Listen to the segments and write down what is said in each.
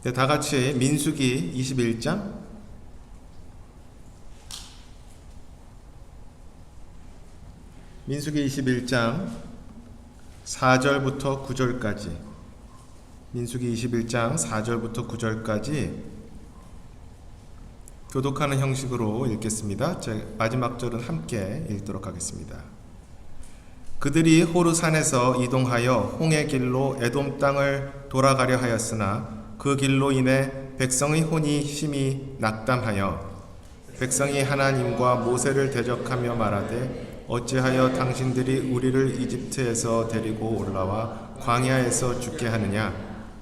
네, 다 같이 민수기 21장 민수기 21장 4절부터 9절까지 민수기 21장 4절부터 9절까지 교독하는 형식으로 읽겠습니다. 마지막 절은 함께 읽도록 하겠습니다. 그들이 호르산에서 이동하여 홍해 길로 에돔 땅을 돌아가려 하였으나 그 길로 인해 백성의 혼이 심히 낙담하여 백성이 하나님과 모세를 대적하며 말하되 어찌하여 당신들이 우리를 이집트에서 데리고 올라와 광야에서 죽게 하느냐?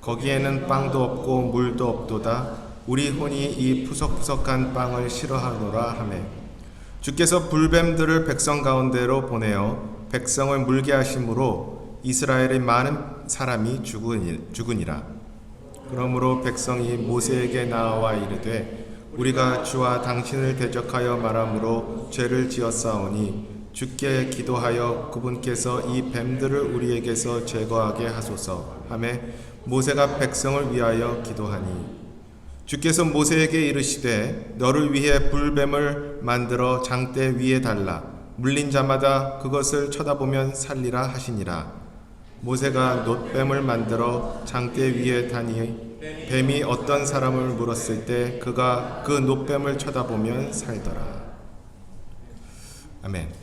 거기에는 빵도 없고 물도 없도다. 우리 혼이 이 푸석푸석한 빵을 싫어하노라 하매 주께서 불뱀들을 백성 가운데로 보내어 백성을 물게 하심으로 이스라엘의 많은 사람이 죽으니라. 그러므로 백성이 모세에게 나와 이르되 우리가 주와 당신을 대적하여 말함으로 죄를 지었사오니 주께 기도하여 그분께서 이 뱀들을 우리에게서 제거하게 하소서 하매 모세가 백성을 위하여 기도하니 주께서 모세에게 이르시되 너를 위해 불뱀을 만들어 장대 위에 달라 물린 자마다 그것을 쳐다보면 살리라 하시니라. 모세가 놋뱀을 만들어 장대 위에 다니 뱀이 어떤 사람을 물었을 때 그가 그 놋뱀을 쳐다보면 살더라. 아멘.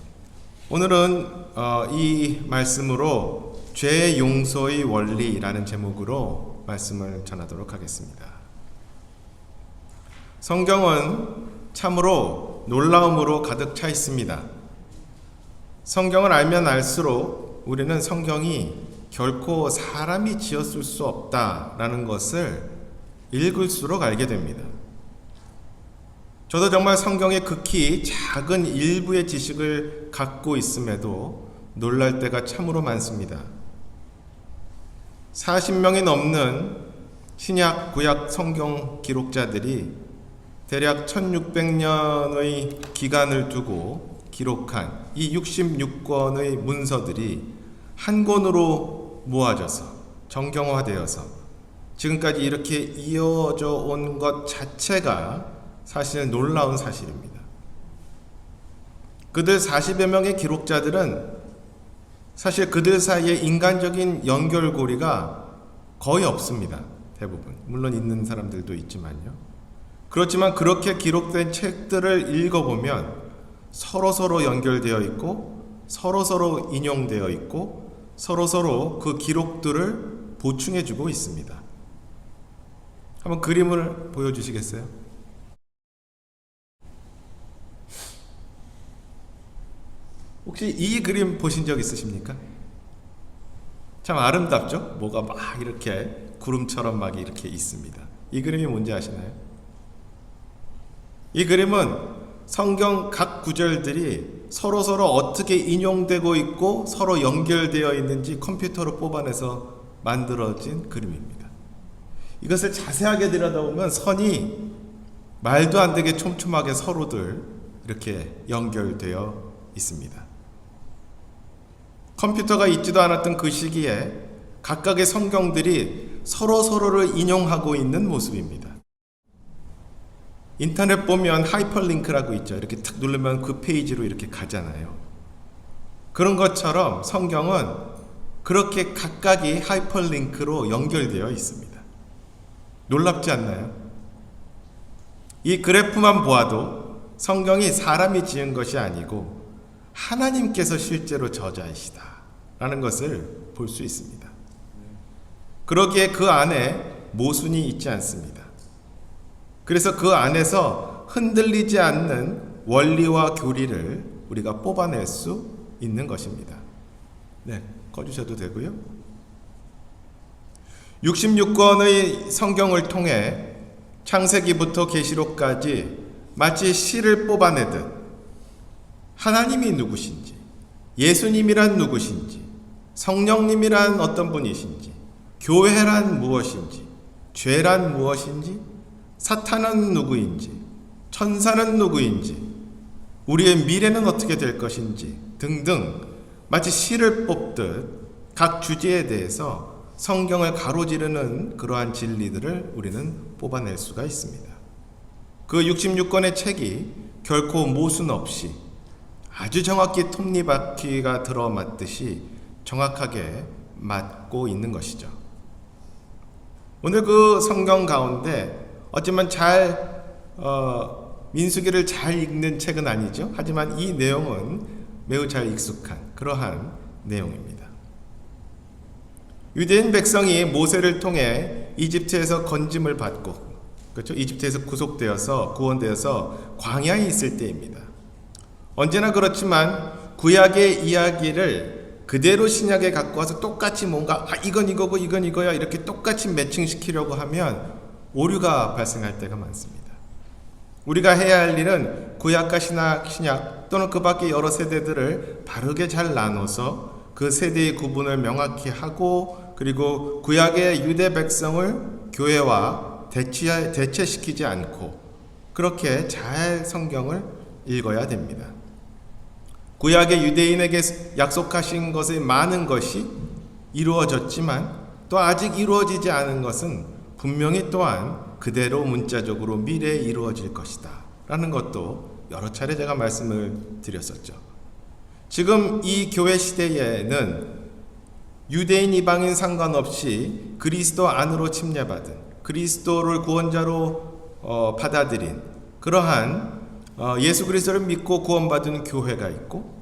오늘은 이 말씀으로 죄의 용서의 원리라는 제목으로 말씀을 전하도록 하겠습니다. 성경은 참으로 놀라움으로 가득 차 있습니다. 성경을 알면 알수록 우리는 성경이 결코 사람이 지었을 수 없다라는 것을 읽을수록 알게 됩니다. 저도 정말 성경의 극히 작은 일부의 지식을 갖고 있음에도 놀랄 때가 참으로 많습니다. 40명이 넘는 신약, 구약 성경 기록자들이 대략 1600년의 기간을 두고 기록한 이 66권의 문서들이 한 권으로 모아져서 정경화되어서 지금까지 이렇게 이어져 온 것 자체가 사실 놀라운 사실입니다. 그들 40여 명의 기록자들은 사실 그들 사이에 인간적인 연결고리가 거의 없습니다. 대부분. 물론 있는 사람들도 있지만요. 그렇지만 그렇게 기록된 책들을 읽어보면 서로서로 연결되어 있고 서로서로 인용되어 있고 서로서로 그 기록들을 보충해주고 있습니다. 한번 그림을 보여주시겠어요? 혹시 이 그림 보신 적 있으십니까? 참 아름답죠? 뭐가 막 이렇게 구름처럼 막 이렇게 있습니다. 이 그림이 뭔지 아시나요? 이 그림은 성경 각 구절들이 서로서로 어떻게 인용되고 있고 서로 연결되어 있는지 컴퓨터로 뽑아내서 만들어진 그림입니다. 이것을 자세하게 들여다보면 선이 말도 안 되게 촘촘하게 서로들 이렇게 연결되어 있습니다. 컴퓨터가 있지도 않았던 그 시기에 각각의 성경들이 서로를 인용하고 있는 모습입니다. 인터넷 보면 하이퍼링크라고 있죠. 이렇게 탁 누르면 그 페이지로 이렇게 가잖아요. 그런 것처럼 성경은 그렇게 각각이 하이퍼링크로 연결되어 있습니다. 놀랍지 않나요? 이 그래프만 보아도 성경이 사람이 지은 것이 아니고 하나님께서 실제로 저자이시다 라는 것을 볼 수 있습니다. 그러기에 그 안에 모순이 있지 않습니다. 그래서 그 안에서 흔들리지 않는 원리와 교리를 우리가 뽑아낼 수 있는 것입니다. 네, 꺼주셔도 되고요. 66권의 성경을 통해 창세기부터 계시록까지 마치 시를 뽑아내듯 하나님이 누구신지, 예수님이란 누구신지, 성령님이란 어떤 분이신지, 교회란 무엇인지, 죄란 무엇인지, 사탄은 누구인지, 천사는 누구인지, 우리의 미래는 어떻게 될 것인지 등등 마치 시를 뽑듯 각 주제에 대해서 성경을 가로지르는 그러한 진리들을 우리는 뽑아낼 수가 있습니다. 그 66권의 책이 결코 모순 없이 아주 정확히 톱니바퀴가 들어맞듯이 정확하게 맞고 있는 것이죠. 오늘 그 성경 가운데 어쩌면 민수기를 잘 읽는 책은 아니죠. 하지만 이 내용은 매우 잘 익숙한 그러한 내용입니다. 유대인 백성이 모세를 통해 이집트에서 건짐을 받고, 그렇죠? 이집트에서 구속되어서 구원되어서 광야에 있을 때입니다. 언제나 그렇지만 구약의 이야기를 그대로 신약에 갖고 와서 똑같이 뭔가 이건 이거고 이건 이거야 이렇게 똑같이 매칭시키려고 하면 오류가 발생할 때가 많습니다. 우리가 해야 할 일은 구약과 신약 또는 그 밖의 여러 세대들을 바르게 잘 나눠서 그 세대의 구분을 명확히 하고, 그리고 구약의 유대 백성을 교회와 대체시키지 않고 그렇게 잘 성경을 읽어야 됩니다. 구약의 유대인에게 약속하신 것의 많은 것이 이루어졌지만 또 아직 이루어지지 않은 것은 분명히 또한 그대로 문자적으로 미래에 이루어질 것이다 라는 것도 여러 차례 제가 말씀을 드렸었죠. 지금 이 교회 시대에는 유대인 이방인 상관없이 그리스도 안으로 침례받은, 그리스도를 구원자로 받아들인 그러한 예수 그리스도를 믿고 구원받은 교회가 있고,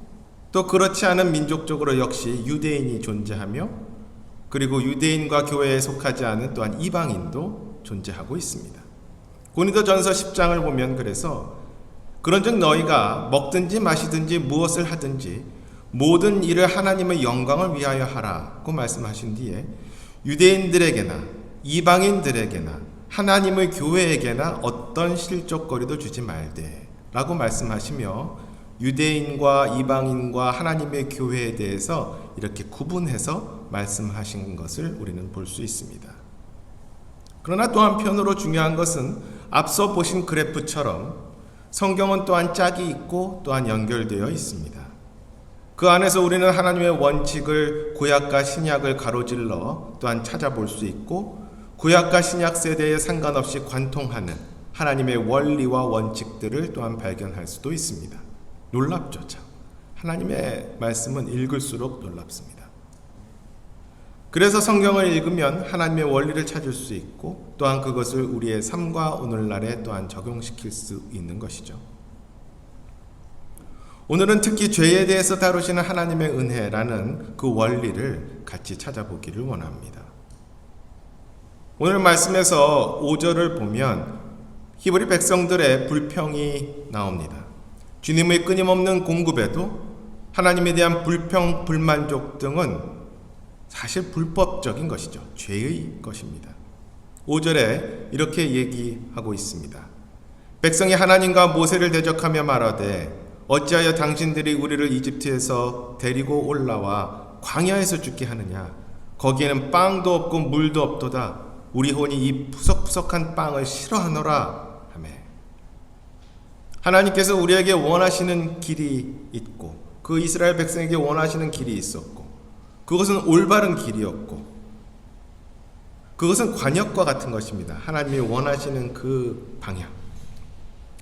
또 그렇지 않은 민족적으로 역시 유대인이 존재하며, 그리고 유대인과 교회에 속하지 않은 또한 이방인도 존재하고 있습니다. 고린도전서 10장을 보면 그래서 그런즉 너희가 먹든지 마시든지 무엇을 하든지 모든 일을 하나님의 영광을 위하여 하라고 말씀하신 뒤에 유대인들에게나 이방인들에게나 하나님의 교회에게나 어떤 실족거리도 주지 말되 라고 말씀하시며, 유대인과 이방인과 하나님의 교회에 대해서 이렇게 구분해서 말씀하신 것을 우리는 볼 수 있습니다. 그러나 또 한편으로 중요한 것은 앞서 보신 그래프처럼 성경은 또한 짝이 있고 또한 연결되어 있습니다. 그 안에서 우리는 하나님의 원칙을 구약과 신약을 가로질러 또한 찾아볼 수 있고, 구약과 신약 세대에 상관없이 관통하는 하나님의 원리와 원칙들을 또한 발견할 수도 있습니다. 놀랍죠, 참. 하나님의 말씀은 읽을수록 놀랍습니다. 그래서 성경을 읽으면 하나님의 원리를 찾을 수 있고, 또한 그것을 우리의 삶과 오늘날에 또한 적용시킬 수 있는 것이죠. 오늘은 특히 죄에 대해서 다루시는 하나님의 은혜라는 그 원리를 같이 찾아보기를 원합니다. 오늘 말씀에서 5절을 보면 히브리 백성들의 불평이 나옵니다. 주님의 끊임없는 공급에도 하나님에 대한 불평, 불만족 등은 사실 불법적인 것이죠. 죄의 것입니다. 5절에 이렇게 얘기하고 있습니다. 백성이 하나님과 모세를 대적하며 말하되 어찌하여 당신들이 우리를 이집트에서 데리고 올라와 광야에서 죽게 하느냐? 거기에는 빵도 없고 물도 없도다. 우리 혼이 이 푸석푸석한 빵을 싫어하노라 하며, 하나님께서 우리에게 원하시는 길이 있고 그 이스라엘 백성에게 원하시는 길이 있었고, 그것은 올바른 길이었고, 그것은 관역과 같은 것입니다. 하나님이 원하시는 그 방향.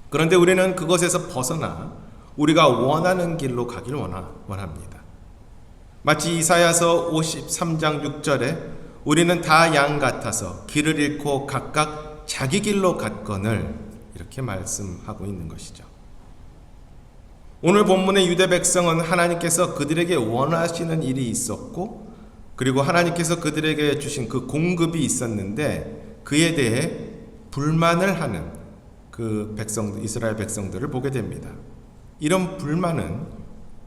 그런데 우리는 그것에서 벗어나 우리가 원하는 길로 가기를 원합니다. 마치 이사야서 53장 6절에 우리는 다 양 같아서 길을 잃고 각각 자기 길로 갔거늘 이렇게 말씀하고 있는 것이죠. 오늘 본문의 유대 백성은 하나님께서 그들에게 원하시는 일이 있었고, 그리고 하나님께서 그들에게 주신 그 공급이 있었는데 그에 대해 불만을 하는 그 이스라엘 백성들을 보게 됩니다. 이런 불만은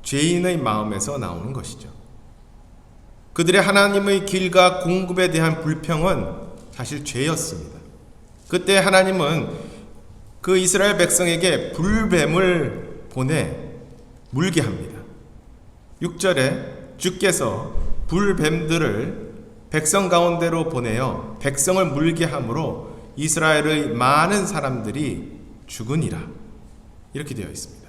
죄인의 마음에서 나오는 것이죠. 그들의 하나님의 길과 공급에 대한 불평은 사실 죄였습니다. 그때 하나님은 그 이스라엘 백성에게 불뱀을 보내 물게 합니다. 6절에 주께서 불뱀들을 백성 가운데로 보내어 백성을 물게 함으로 이스라엘의 많은 사람들이 죽으니라 이렇게 되어 있습니다.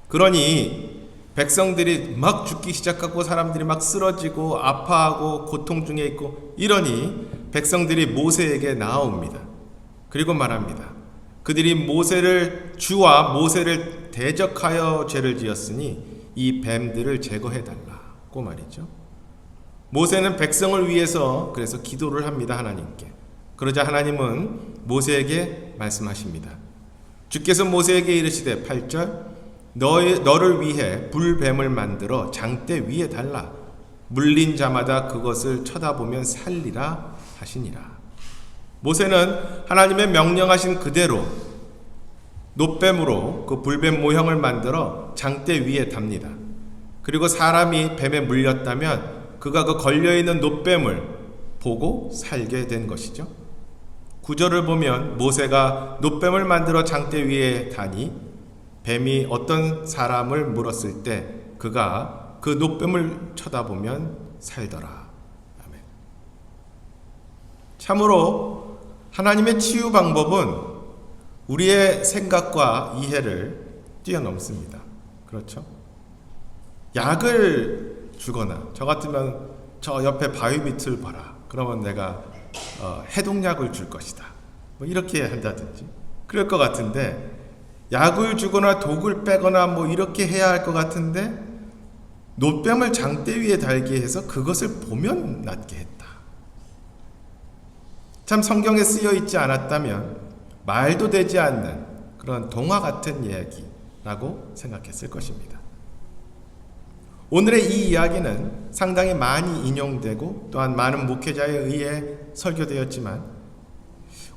그러니 백성들이 막 죽기 시작하고 사람들이 막 쓰러지고 아파하고 고통 중에 있고 이러니 백성들이 모세에게 나아옵니다. 그리고 말합니다. 그들이 주와 모세를 대적하여 죄를 지었으니 이 뱀들을 제거해달라고 말이죠. 모세는 백성을 위해서 그래서 기도를 합니다. 하나님께. 그러자 하나님은 모세에게 말씀하십니다. 주께서 모세에게 이르시되 8절 너를 위해 불뱀을 만들어 장대 위에 달라 물린 자마다 그것을 쳐다보면 살리라 하시니라. 모세는 하나님의 명령하신 그대로 놋뱀으로 그 불뱀 모형을 만들어 장대 위에 답니다. 그리고 사람이 뱀에 물렸다면 그가 그 걸려있는 놋뱀을 보고 살게 된 것이죠. 구절을 보면 모세가 놋뱀을 만들어 장대 위에 다니 뱀이 어떤 사람을 물었을 때 그가 그 놋뱀을 쳐다보면 살더라. 아멘. 참으로 하나님의 치유 방법은 우리의 생각과 이해를 뛰어넘습니다. 그렇죠? 약을 주거나 저 같으면 저 옆에 바위 밑을 봐라. 그러면 내가 해독약을 줄 것이다. 뭐 이렇게 한다든지 그럴 것 같은데 약을 주거나 독을 빼거나 뭐 이렇게 해야 할 것 같은데 놋뱀을 장대 위에 달게 해서 그것을 보면 낫게 했다. 참 성경에 쓰여 있지 않았다면 말도 되지 않는 그런 동화 같은 이야기라고 생각했을 것입니다. 오늘의 이 이야기는 상당히 많이 인용되고 또한 많은 목회자에 의해 설교되었지만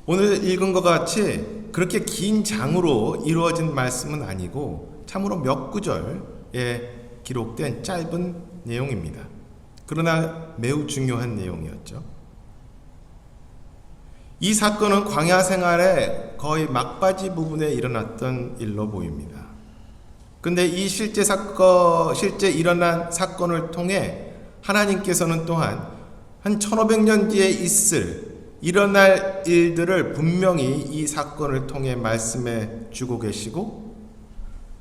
오늘 읽은 것 같이 그렇게 긴 장으로 이루어진 말씀은 아니고 참으로 몇 구절에 기록된 짧은 내용입니다. 그러나 매우 중요한 내용이었죠. 이 사건은 광야 생활의 거의 막바지 부분에 일어났던 일로 보입니다. 근데 이 실제 일어난 사건을 통해 하나님께서는 또한 한 1500년 뒤에 일어날 일들을 분명히 이 사건을 통해 말씀해 주고 계시고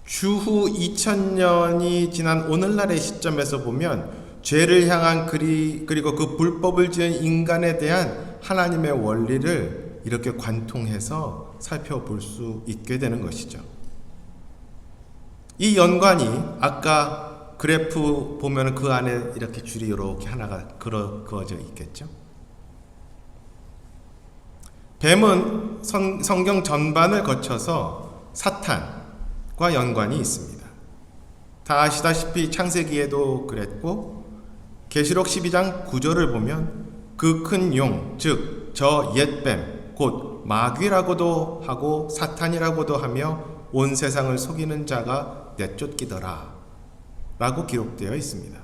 주후 2000년이 지난 오늘날의 시점에서 보면 죄를 향한 그리고 그 불법을 지은 인간에 대한 하나님의 원리를 이렇게 관통해서 살펴볼 수 있게 되는 것이죠. 이 연관이 아까 그래프 보면 그 안에 이렇게 줄이 이렇게 하나가 그어져 있겠죠. 뱀은 성경 전반을 거쳐서 사탄과 연관이 있습니다. 다 아시다시피 창세기에도 그랬고 계시록 12장 9절을 보면 그 큰 용, 즉 저 옛뱀 곧 마귀라고도 하고 사탄이라고도 하며 온 세상을 속이는 자가 내쫓기더라 라고 기록되어 있습니다.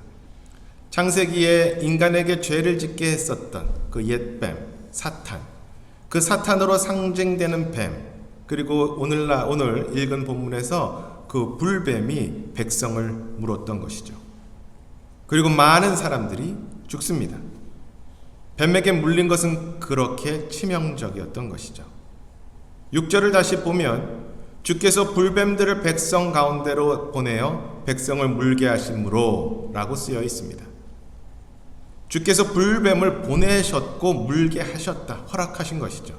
창세기에 인간에게 죄를 짓게 했었던 그 옛뱀 사탄, 그 사탄으로 상징되는 뱀, 그리고 오늘 읽은 본문에서 그 불뱀이 백성을 물었던 것이죠. 그리고 많은 사람들이 죽습니다. 뱀에게 물린 것은 그렇게 치명적이었던 것이죠. 6절을 다시 보면 주께서 불뱀들을 백성 가운데로 보내어 백성을 물게 하심으로 라고 쓰여 있습니다. 주께서 불뱀을 보내셨고 물게 하셨다, 허락하신 것이죠.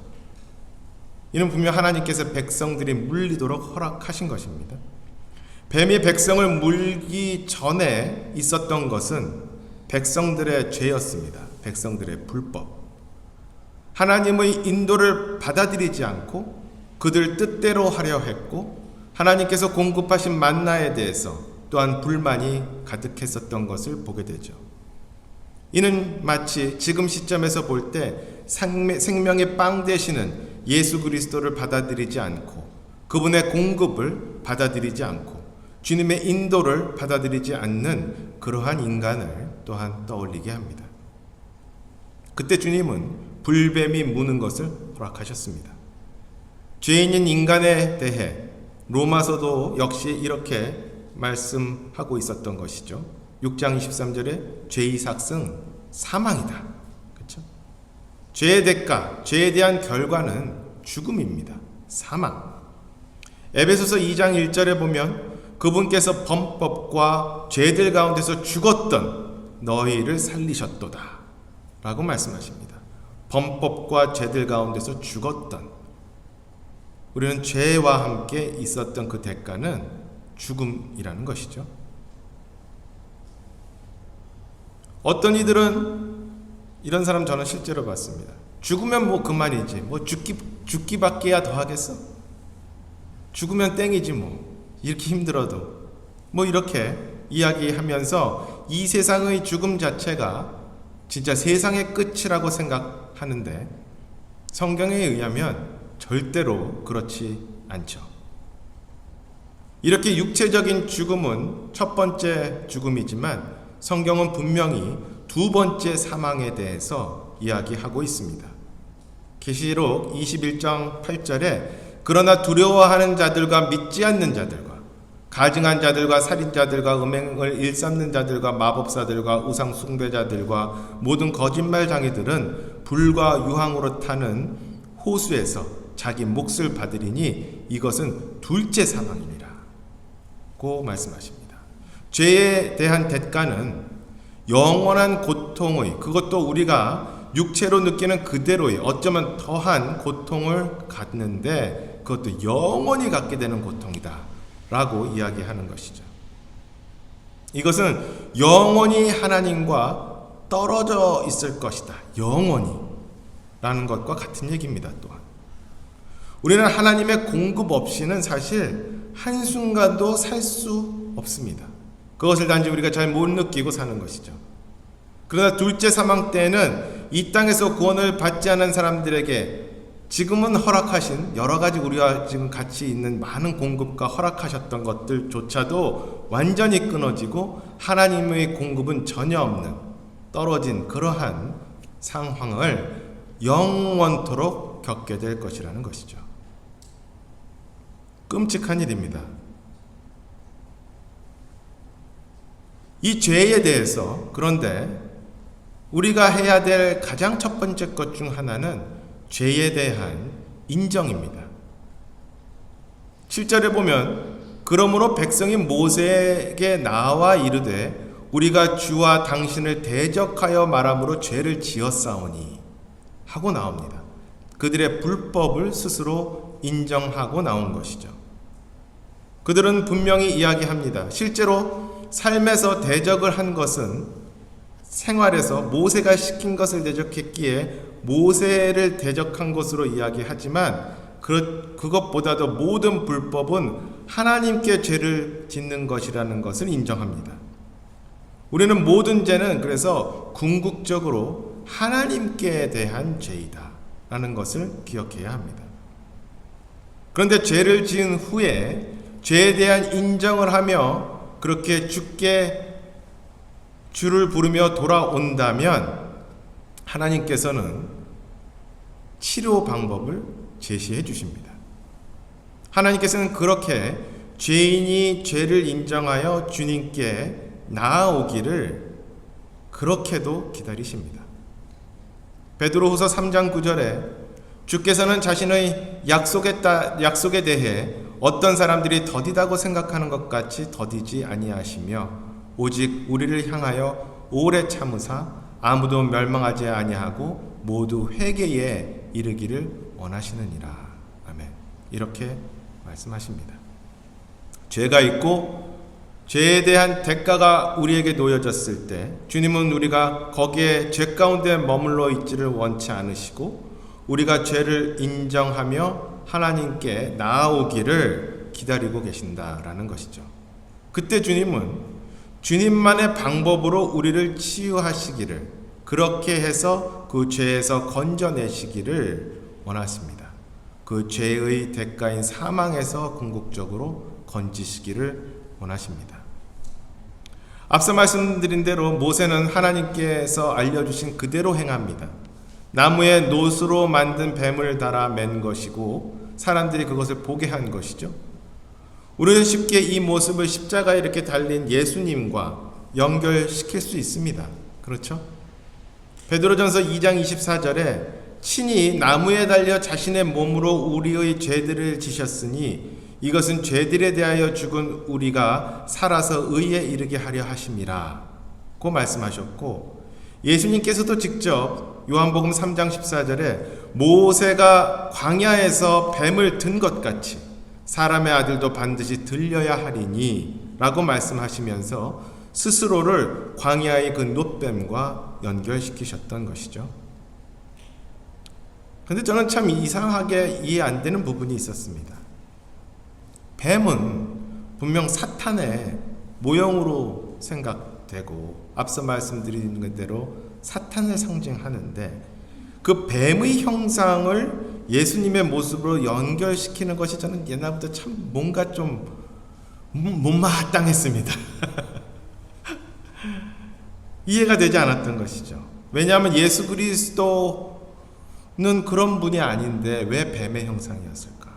이는 분명 하나님께서 백성들이 물리도록 허락하신 것입니다. 뱀이 백성을 물기 전에 있었던 것은 백성들의 죄였습니다. 백성들의 불법. 하나님의 인도를 받아들이지 않고 그들 뜻대로 하려 했고 하나님께서 공급하신 만나에 대해서 또한 불만이 가득했었던 것을 보게 되죠. 이는 마치 지금 시점에서 볼 때 생명의 빵 되시는 예수 그리스도를 받아들이지 않고 그분의 공급을 받아들이지 않고 주님의 인도를 받아들이지 않는 그러한 인간을 또한 떠올리게 합니다. 그때 주님은 불뱀이 무는 것을 허락하셨습니다. 죄인인 인간에 대해 로마서도 역시 이렇게 말씀하고 있었던 것이죠. 6장 23절에 죄의 삭은 사망이다. 그렇죠? 죄의 대가, 죄에 대한 결과는 죽음입니다. 사망. 에베소서 2장 1절에 보면 그분께서 범법과 죄들 가운데서 죽었던 너희를 살리셨도다 라고 말씀하십니다. 범법과 죄들 가운데서 죽었던, 우리는 죄와 함께 있었던 그 대가는 죽음이라는 것이죠. 어떤 이들은, 이런 사람 저는 실제로 봤습니다. 죽으면 뭐 그만이지, 뭐 죽기밖에야 더 하겠어? 죽으면 땡이지 뭐, 이렇게 힘들어도, 뭐 이렇게 이야기하면서 이 세상의 죽음 자체가 진짜 세상의 끝이라고 생각하는데, 성경에 의하면 절대로 그렇지 않죠. 이렇게 육체적인 죽음은 첫 번째 죽음이지만 성경은 분명히 두 번째 사망에 대해서 이야기하고 있습니다. 계시록 21장 8절에 그러나 두려워하는 자들과 믿지 않는 자들과 가증한 자들과 살인자들과 음행을 일삼는 자들과 마법사들과 우상 숭배자들과 모든 거짓말장이들은 불과 유황으로 타는 호수에서 자기 몫을 받으리니 이것은 둘째 사망이니라 고 말씀하십니다. 죄에 대한 대가는 영원한 고통의, 그것도 우리가 육체로 느끼는 그대로의 어쩌면 더한 고통을 갖는데 그것도 영원히 갖게 되는 고통이다 라고 이야기하는 것이죠. 이것은 영원히 하나님과 떨어져 있을 것이다, 영원히 라는 것과 같은 얘기입니다. 또한 우리는 하나님의 공급 없이는 사실 한순간도 살 수 없습니다. 그것을 단지 우리가 잘 못 느끼고 사는 것이죠. 그러나 둘째 사망 때에는 이 땅에서 구원을 받지 않은 사람들에게 지금은 허락하신 여러 가지 우리가 지금 같이 있는 많은 공급과 허락하셨던 것들조차도 완전히 끊어지고 하나님의 공급은 전혀 없는 떨어진 그러한 상황을 영원토록 겪게 될 것이라는 것이죠. 끔찍한 일입니다. 이 죄에 대해서, 그런데 우리가 해야 될 가장 첫 번째 것 중 하나는 죄에 대한 인정입니다. 7절에 보면 그러므로 백성이 모세에게 나와 이르되 우리가 주와 당신을 대적하여 말함으로 죄를 지었사오니 하고 나옵니다. 그들의 불법을 스스로 인정하고 나온 것이죠. 그들은 분명히 이야기합니다. 실제로 삶에서 대적을 한 것은 생활에서 모세가 시킨 것을 대적했기에 모세를 대적한 것으로 이야기하지만 그것보다도 모든 불법은 하나님께 죄를 짓는 것이라는 것을 인정합니다. 우리는 모든 죄는 그래서 궁극적으로 하나님께 대한 죄이다 라는 것을 기억해야 합니다. 그런데 죄를 지은 후에 죄에 대한 인정을 하며 그렇게 주께 주를 부르며 돌아온다면 하나님께서는 치료 방법을 제시해 주십니다. 하나님께서는 그렇게 죄인이 죄를 인정하여 주님께 나아오기를 그렇게도 기다리십니다. 베드로후서 3장 9절에 주께서는 자신의 약속에 대해 어떤 사람들이 더디다고 생각하는 것 같이 더디지 아니하시며 오직 우리를 향하여 오래 참으사 아무도 멸망하지 아니하고 모두 회개에 이르기를 원하시느니라. 아멘. 이렇게 말씀하십니다. 죄가 있고 죄에 대한 대가가 우리에게 놓여졌을 때 주님은 우리가 거기에 죄 가운데 머물러 있지를 원치 않으시고 우리가 죄를 인정하며 하나님께 나아오기를 기다리고 계신다라는 것이죠. 그때 주님은 주님만의 방법으로 우리를 치유하시기를, 그렇게 해서 그 죄에서 건져내시기를 원하십니다. 그 죄의 대가인 사망에서 궁극적으로 건지시기를 원하십니다. 앞서 말씀드린 대로 모세는 하나님께서 알려주신 그대로 행합니다. 나무에 노수로 만든 뱀을 달아 맨 것이고 사람들이 그것을 보게 한 것이죠. 우리는 쉽게 이 모습을 십자가에 이렇게 달린 예수님과 연결시킬 수 있습니다. 그렇죠? 베드로전서 2장 24절에 친히 나무에 달려 자신의 몸으로 우리의 죄들을 지셨으니 이것은 죄들에 대하여 죽은 우리가 살아서 의에 이르게 하려 하심이라 고 말씀하셨고, 예수님께서도 직접 요한복음 3장 14절에 모세가 광야에서 뱀을 든 것 같이 사람의 아들도 반드시 들려야 하리니 라고 말씀하시면서 스스로를 광야의 그 놋뱀과 연결시키셨던 것이죠. 근데 저는 참 이상하게 이해 안 되는 부분이 있었습니다. 뱀은 분명 사탄의 모형으로 생각되고 앞서 말씀드린 대로 사탄을 상징하는데, 그 뱀의 형상을 예수님의 모습으로 연결시키는 것이 저는 옛날부터 참 뭔가 좀 못마땅했습니다. 이해가 되지 않았던 것이죠. 왜냐하면 예수 그리스도는 그런 분이 아닌데 왜 뱀의 형상이었을까?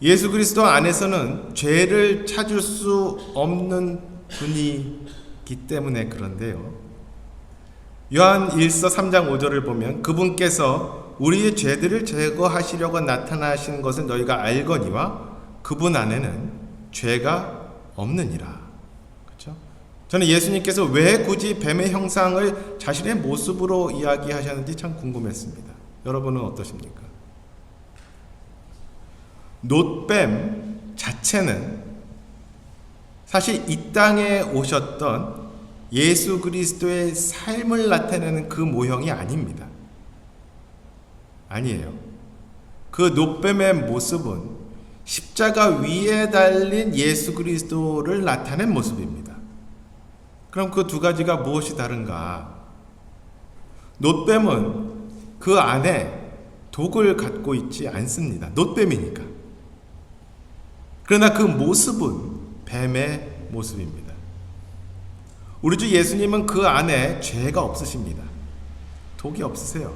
예수 그리스도 안에서는 죄를 찾을 수 없는 분이기 때문에 그런데요. 요한 1서 3장 5절을 보면 그분께서 우리의 죄들을 제거하시려고 나타나신 것을 너희가 알거니와 그분 안에는 죄가 없느니라. 그렇죠? 저는 예수님께서 왜 굳이 뱀의 형상을 자신의 모습으로 이야기하셨는지 참 궁금했습니다. 여러분은 어떠십니까? 놋뱀 자체는 사실 이 땅에 오셨던 예수 그리스도의 삶을 나타내는 그 모형이 아닙니다. 아니에요. 그 놋뱀의 모습은 십자가 위에 달린 예수 그리스도를 나타낸 모습입니다. 그럼 그 두 가지가 무엇이 다른가? 놋뱀은 그 안에 독을 갖고 있지 않습니다. 놋뱀이니까. 그러나 그 모습은 뱀의 모습입니다. 우리 주 예수님은 그 안에 죄가 없으십니다. 독이 없으세요.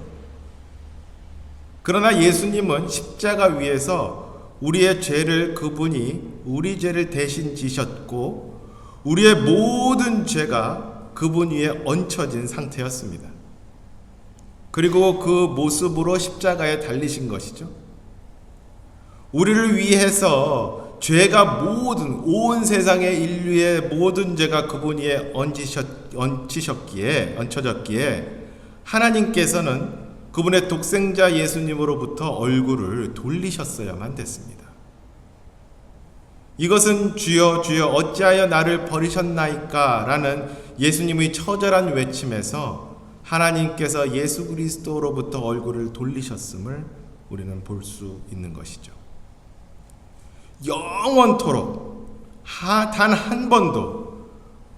그러나 예수님은 십자가 위에서 우리의 죄를 그분이 우리 죄를 대신 지셨고 우리의 모든 죄가 그분 위에 얹혀진 상태였습니다. 그리고 그 모습으로 십자가에 달리신 것이죠. 우리를 위해서 죄가 온 세상의 인류의 모든 죄가 그분 위에 얹혀졌기에 하나님께서는 그분의 독생자 예수님으로부터 얼굴을 돌리셨어야만 됐습니다. 이것은 주여 주여 어찌하여 나를 버리셨나이까 라는 예수님의 처절한 외침에서 하나님께서 예수 그리스도로부터 얼굴을 돌리셨음을 우리는 볼 수 있는 것이죠. 영원토록 단 한 번도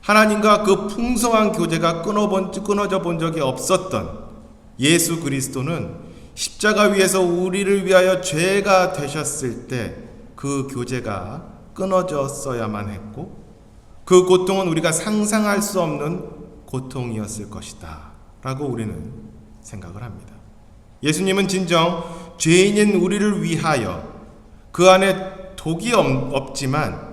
하나님과 그 풍성한 교제가 끊어져 본 적이 없었던 예수 그리스도는 십자가 위에서 우리를 위하여 죄가 되셨을 때 그 교제가 끊어졌어야만 했고 그 고통은 우리가 상상할 수 없는 고통이었을 것이다 라고 우리는 생각을 합니다. 예수님은 진정 죄인인 우리를 위하여 그 안에 독이 없지만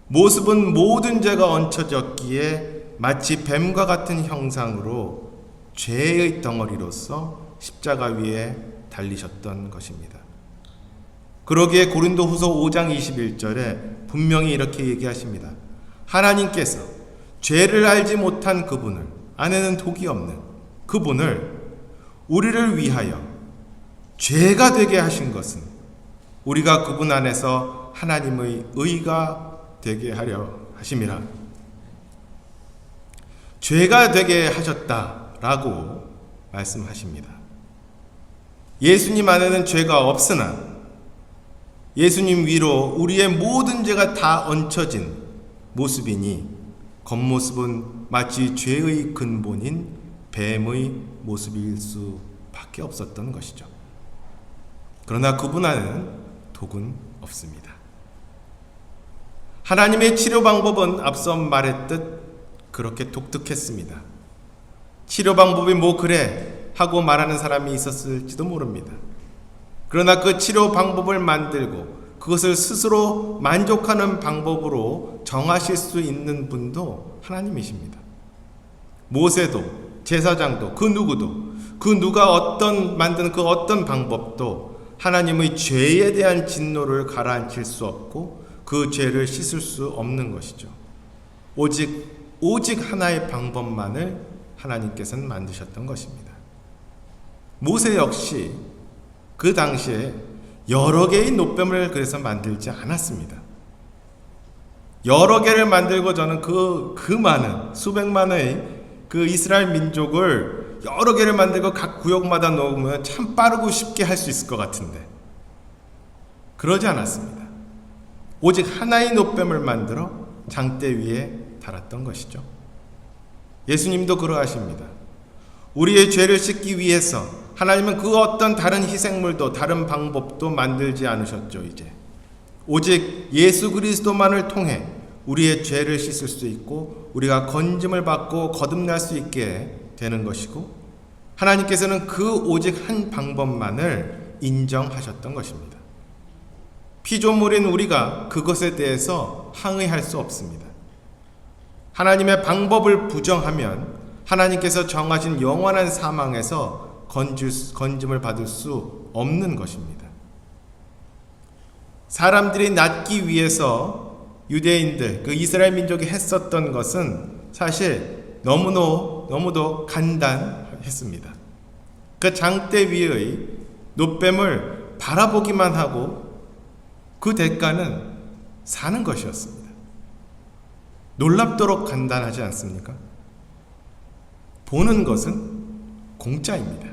모습은 모든 죄가 얹혀졌기에 마치 뱀과 같은 형상으로 죄의 덩어리로서 십자가 위에 달리셨던 것입니다. 그러기에 고린도후서 5장 21절에 분명히 이렇게 얘기하십니다. 하나님께서 죄를 알지 못한 그분을, 안에는 독이 없는 그분을 우리를 위하여 죄가 되게 하신 것은 우리가 그분 안에서 하나님의 의가 되게 하려 하심이라. 죄가 되게 하셨다라고 말씀하십니다. 예수님 안에는 죄가 없으나 예수님 위로 우리의 모든 죄가 다 얹혀진 모습이니 겉모습은 마치 죄의 근본인 뱀의 모습일 수밖에 없었던 것이죠. 그러나 그분 안에는 독은 없습니다. 하나님의 치료 방법은 앞서 말했듯 그렇게 독특했습니다. 치료 방법이 뭐 그래 하고 말하는 사람이 있었을지도 모릅니다. 그러나 그 치료 방법을 만들고 그것을 스스로 만족하는 방법으로 정하실 수 있는 분도 하나님이십니다. 모세도 제사장도 그 누구도 그 누가 만든 그 어떤 방법도 하나님의 죄에 대한 진노를 가라앉힐 수 없고 그 죄를 씻을 수 없는 것이죠. 오직 하나의 방법만을 하나님께서는 만드셨던 것입니다. 모세 역시 그 당시에 여러 개의 놋뱀을 그래서 만들지 않았습니다. 여러 개를 만들고 저는 그 많은 수백만의 그 이스라엘 민족을 여러 개를 만들고 각 구역마다 놓으면 참 빠르고 쉽게 할 수 있을 것 같은데 그러지 않았습니다. 오직 하나의 놋뱀을 만들어 장대 위에 달았던 것이죠. 예수님도 그러하십니다. 우리의 죄를 씻기 위해서 하나님은 그 어떤 다른 희생물도 다른 방법도 만들지 않으셨죠. 이제 오직 예수 그리스도만을 통해 우리의 죄를 씻을 수 있고 우리가 건짐을 받고 거듭날 수 있게 되는 것이고 하나님께서는 그 오직 한 방법만을 인정하셨던 것입니다. 피조물인 우리가 그것에 대해서 항의할 수 없습니다. 하나님의 방법을 부정하면 하나님께서 정하신 영원한 사망에서 건짐을 받을 수 없는 것입니다. 사람들이 낫기 위해서 유대인들, 그 이스라엘 민족이 했었던 것은 사실 너무도 간단했습니다. 그 장대 위의 놋뱀을 바라보기만 하고 그 대가는 사는 것이었습니다. 놀랍도록 간단하지 않습니까? 보는 것은 공짜입니다.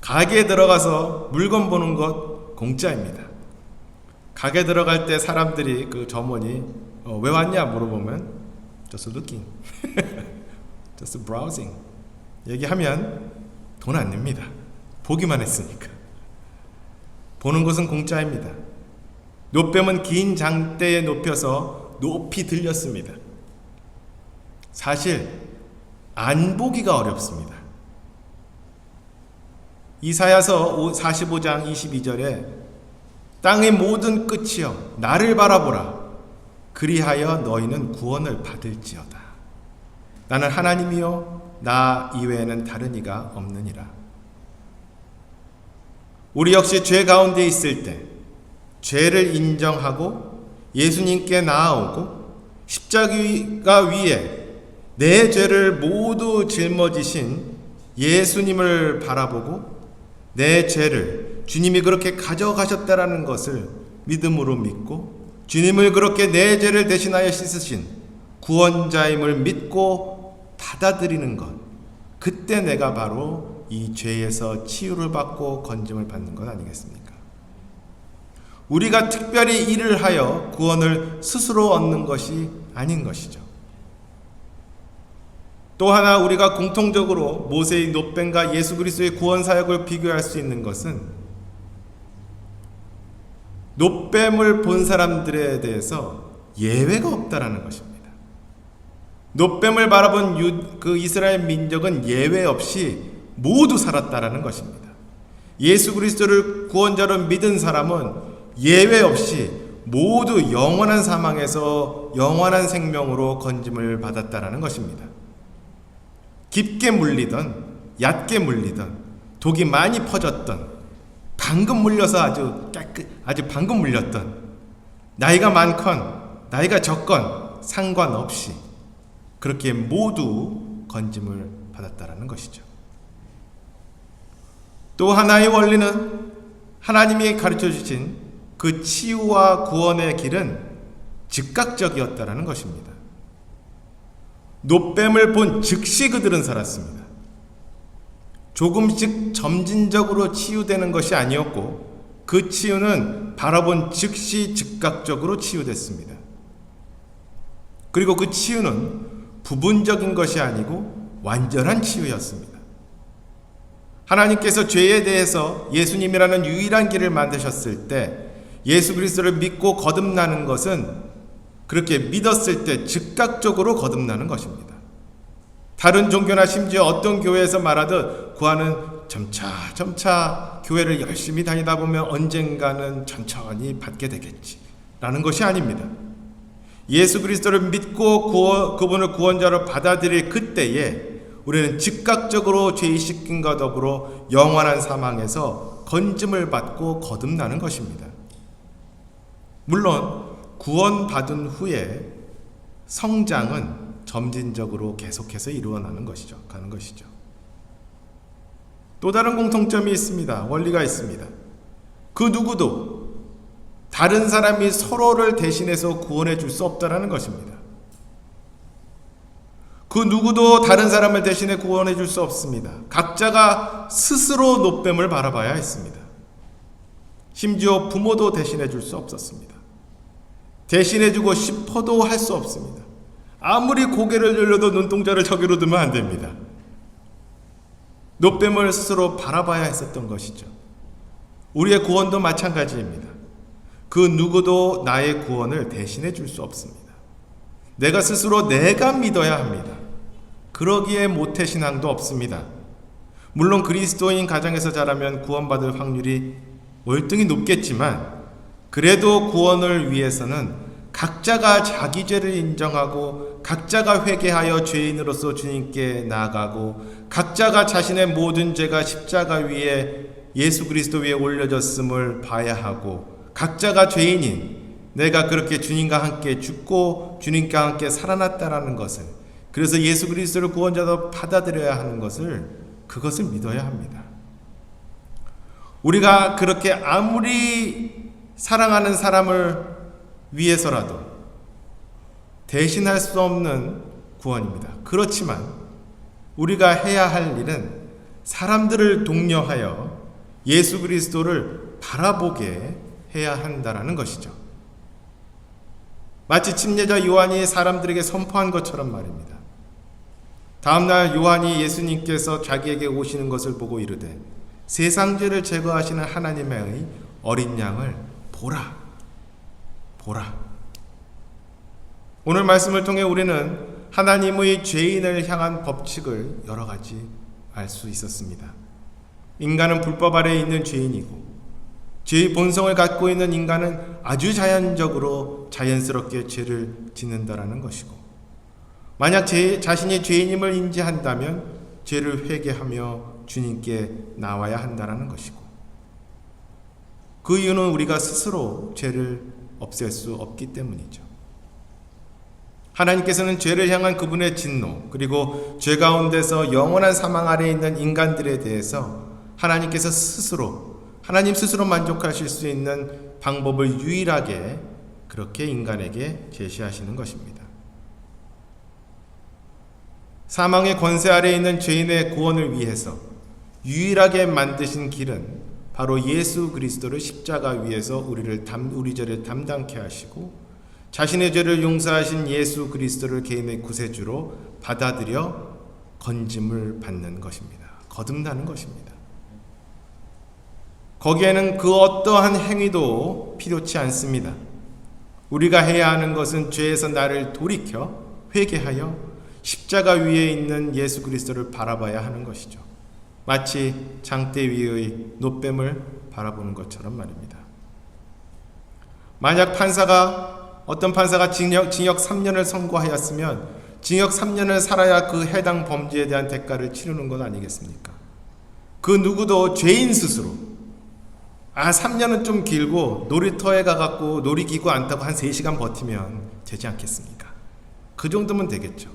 가게에 들어가서 물건 보는 것 공짜입니다. 가게 들어갈 때 사람들이 그 점원이 왜 왔냐 물어보면 just looking, just browsing 얘기하면 돈 안 냅니다. 보기만 했으니까. 보는 것은 공짜입니다. 놋뱀은 긴 장대에 높여서 높이 들렸습니다. 사실 안 보기가 어렵습니다. 이사야서 45장 22절에 땅의 모든 끝이여 나를 바라보라 그리하여 너희는 구원을 받을지어다. 나는 하나님이요 나 이외에는 다른 이가 없느니라. 우리 역시 죄 가운데 있을 때 죄를 인정하고 예수님께 나아오고 십자가 위에 내 죄를 모두 짊어지신 예수님을 바라보고 내 죄를 주님이 그렇게 가져가셨다라는 것을 믿음으로 믿고 주님을 그렇게 내 죄를 대신하여 씻으신 구원자임을 믿고 받아들이는 것, 그때 내가 바로 이 죄에서 치유를 받고 건짐을 받는 것 아니겠습니까? 우리가 특별히 일을 하여 구원을 스스로 얻는 것이 아닌 것이죠. 또 하나 우리가 공통적으로 모세의 놋뱀과 예수 그리스도의 구원 사역을 비교할 수 있는 것은 놋뱀을 본 사람들에 대해서 예외가 없다라는 것입니다. 놋뱀을 바라본 그 이스라엘 민족은 예외 없이 모두 살았다라는 것입니다. 예수 그리스도를 구원자로 믿은 사람은 예외 없이 모두 영원한 사망에서 영원한 생명으로 건짐을 받았다라는 것입니다. 깊게 물리던 얕게 물리던 독이 많이 퍼졌던 방금 물려서 아주 방금 물렸던 나이가 많건 나이가 적건 상관없이 그렇게 모두 건짐을 받았다라는 것이죠. 또 하나의 원리는 하나님이 가르쳐 주신 그 치유와 구원의 길은 즉각적이었다라는 것입니다. 놋뱀을 본 즉시 그들은 살았습니다. 조금씩 점진적으로 치유되는 것이 아니었고 그 치유는 바라본 즉시 즉각적으로 치유됐습니다. 그리고 그 치유는 부분적인 것이 아니고 완전한 치유였습니다. 하나님께서 죄에 대해서 예수님이라는 유일한 길을 만드셨을 때 예수 그리스도를 믿고 거듭나는 것은 그렇게 믿었을 때 즉각적으로 거듭나는 것입니다. 다른 종교나 심지어 어떤 교회에서 말하듯 구하는 점차 교회를 열심히 다니다 보면 언젠가는 천천히 받게 되겠지 라는 것이 아닙니다. 예수 그리스도를 믿고 그분을 구원자로 받아들일 그때에 우리는 즉각적으로 죄의 씻김과 더불어 영원한 사망에서 건짐을 받고 거듭나는 것입니다. 물론 구원받은 후에 성장은 점진적으로 계속해서 가는 것이죠. 또 다른 공통점이 있습니다. 원리가 있습니다. 그 누구도 다른 사람이 서로를 대신해서 구원해 줄 수 없다는 것입니다. 그 누구도 다른 사람을 대신해 구원해 줄 수 없습니다. 각자가 스스로 노뱀을 바라봐야 했습니다. 심지어 부모도 대신해 줄 수 없었습니다. 대신해 주고 싶어도 할 수 없습니다. 아무리 고개를 돌려도 눈동자를 저기로 두면 안 됩니다. 노뱀을 스스로 바라봐야 했었던 것이죠. 우리의 구원도 마찬가지입니다. 그 누구도 나의 구원을 대신해 줄 수 없습니다. 내가 스스로 내가 믿어야 합니다. 그러기에 모태신앙도 없습니다. 물론 그리스도인 가정에서 자라면 구원받을 확률이 월등히 높겠지만 그래도 구원을 위해서는 각자가 자기 죄를 인정하고 각자가 회개하여 죄인으로서 주님께 나아가고 각자가 자신의 모든 죄가 십자가 위에 예수 그리스도 위에 올려졌음을 봐야 하고 각자가 죄인인 내가 그렇게 주님과 함께 죽고 주님과 함께 살아났다라는 것을, 그래서 예수 그리스도를 구원자로 받아들여야 하는 것을, 그것을 믿어야 합니다. 우리가 그렇게 아무리 사랑하는 사람을 위해서라도 대신할 수 없는 구원입니다. 그렇지만 우리가 해야 할 일은 사람들을 독려하여 예수 그리스도를 바라보게 해야 한다라는 것이죠. 마치 침례자 요한이 사람들에게 선포한 것처럼 말입니다. 다음날 요한이 예수님께서 자기에게 오시는 것을 보고 이르되 세상 죄를 제거하시는 하나님의 어린 양을 보라. 오늘 말씀을 통해 우리는 하나님의 죄인을 향한 법칙을 여러 가지 알 수 있었습니다. 인간은 불법 아래에 있는 죄인이고 죄의 본성을 갖고 있는 인간은 아주 자연스럽게 죄를 짓는다라는 것이고, 만약 자신이 죄인임을 인지한다면 죄를 회개하며 주님께 나와야 한다라는 것이고, 그 이유는 우리가 스스로 죄를 없앨 수 없기 때문이죠. 하나님께서는 죄를 향한 그분의 진노, 그리고 죄 가운데서 영원한 사망 아래에 있는 인간들에 대해서 하나님 스스로 만족하실 수 있는 방법을 유일하게 그렇게 인간에게 제시하시는 것입니다. 사망의 권세 아래에 있는 죄인의 구원을 위해서 유일하게 만드신 길은 바로 예수 그리스도를 십자가 위에서 우리 죄를 담당케 하시고 자신의 죄를 용서하신 예수 그리스도를 개인의 구세주로 받아들여 건짐을 받는 것입니다. 거듭나는 것입니다. 거기에는 그 어떠한 행위도 필요치 않습니다. 우리가 해야 하는 것은 죄에서 나를 돌이켜 회개하여 십자가 위에 있는 예수 그리스도를 바라봐야 하는 것이죠. 마치 장대 위의 노뱀을 바라보는 것처럼 말입니다. 만약 어떤 판사가 징역 3년을 선고하였으면 징역 3년을 살아야 그 해당 범죄에 대한 대가를 치르는 것 아니겠습니까? 그 누구도 죄인 스스로 3년은 좀 길고 놀이터에 가갖고 놀이기구 안 타고 한 3시간 버티면 되지 않겠습니까? 그 정도면 되겠죠.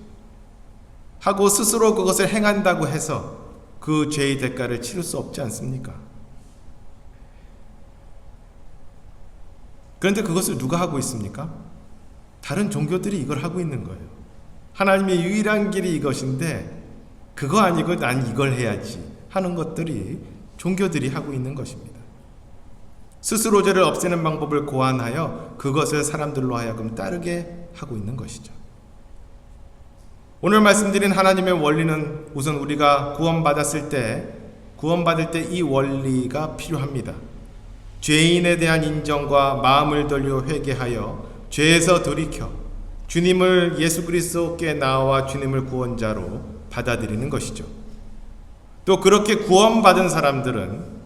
하고 스스로 그것을 행한다고 해서 그 죄의 대가를 치를 수 없지 않습니까? 그런데 그것을 누가 하고 있습니까? 다른 종교들이 이걸 하고 있는 거예요. 하나님의 유일한 길이 이것인데 그거 아니고 난 이걸 해야지 하는 것들이 종교들이 하고 있는 것입니다. 스스로 죄를 없애는 방법을 고안하여 그것을 사람들로 하여금 따르게 하고 있는 것이죠. 오늘 말씀드린 하나님의 원리는 우선 우리가 구원받을 때 이 원리가 필요합니다. 죄인에 대한 인정과 마음을 돌려 회개하여 죄에서 돌이켜 주님을 예수 그리스도께 나와 주님을 구원자로 받아들이는 것이죠. 또 그렇게 구원받은 사람들은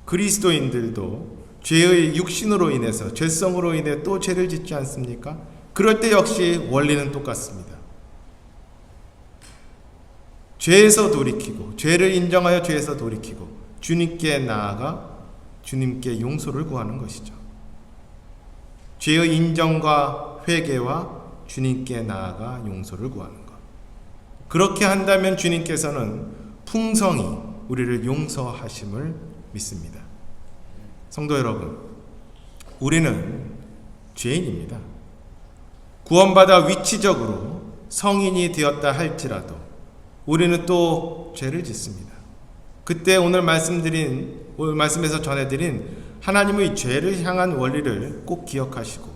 그리스도인들도 죄의 육신으로 인해서 죄성으로 인해 또 죄를 짓지 않습니까? 그럴 때 역시 원리는 똑같습니다. 죄에서 돌이키고, 죄를 인정하여 죄에서 돌이키고 주님께 나아가 주님께 용서를 구하는 것이죠. 죄의 인정과 회개와 주님께 나아가 용서를 구하는 것. 그렇게 한다면 주님께서는 풍성히 우리를 용서하심을 믿습니다. 성도 여러분, 우리는 죄인입니다. 구원받아 위치적으로 성인이 되었다 할지라도 우리는 또 죄를 짓습니다. 그때 오늘 말씀에서 전해드린 하나님의 죄를 향한 원리를 꼭 기억하시고,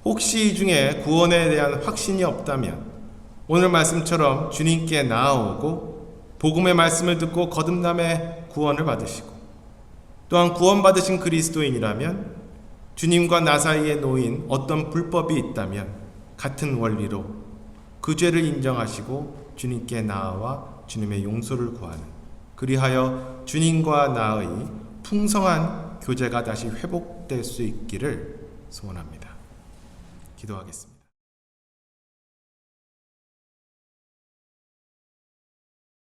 혹시 이 중에 구원에 대한 확신이 없다면 오늘 말씀처럼 주님께 나아오고 복음의 말씀을 듣고 거듭남의 구원을 받으시고, 또한 구원받으신 그리스도인이라면 주님과 나 사이에 놓인 어떤 불법이 있다면 같은 원리로 그 죄를 인정하시고 주님께 나아와 주님의 용서를 구하는, 그리하여 주님과 나의 풍성한 교제가 다시 회복될 수 있기를 소원합니다. 기도하겠습니다.